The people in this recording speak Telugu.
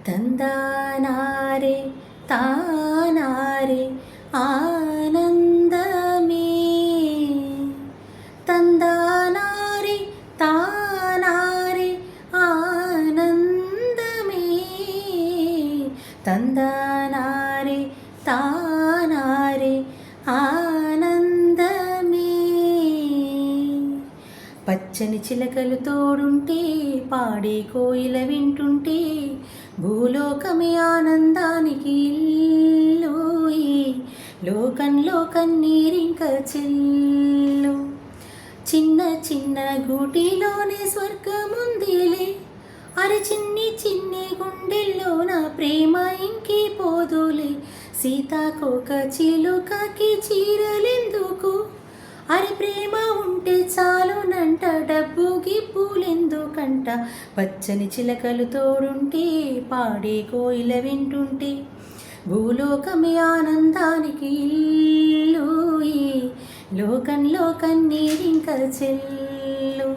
తందానారే తానారే ఆనందమే తందానారే తానారే ఆనందమే తందానారే తానారే ఆనందమే పచ్చని చిలకలు తోడుంటే పాడే కోయిల వింటుంటే భూలోకమే ఆనందానికి ఇల్లు లోకంలో కన్నీరింక చెల్లు చిన్న చిన్న గూటిలోనే స్వర్గముందిలే అరే చిన్ని చిన్ని గుండెల్లో నా ప్రేమ ఇంకి పోదులే సీతాకోక చిలుకకి చీరలెందుకు అరే ప్రేమ ఉంటే చాలునంట డబ్బు గిప్పులెందుకంట పచ్చని చిలకలు తోడుంటే పాడే కోయిల వింటుంటే భూలోకమే ఆనందానికి ఇల్లు లోకంలో కన్నీరింక చెల్లు.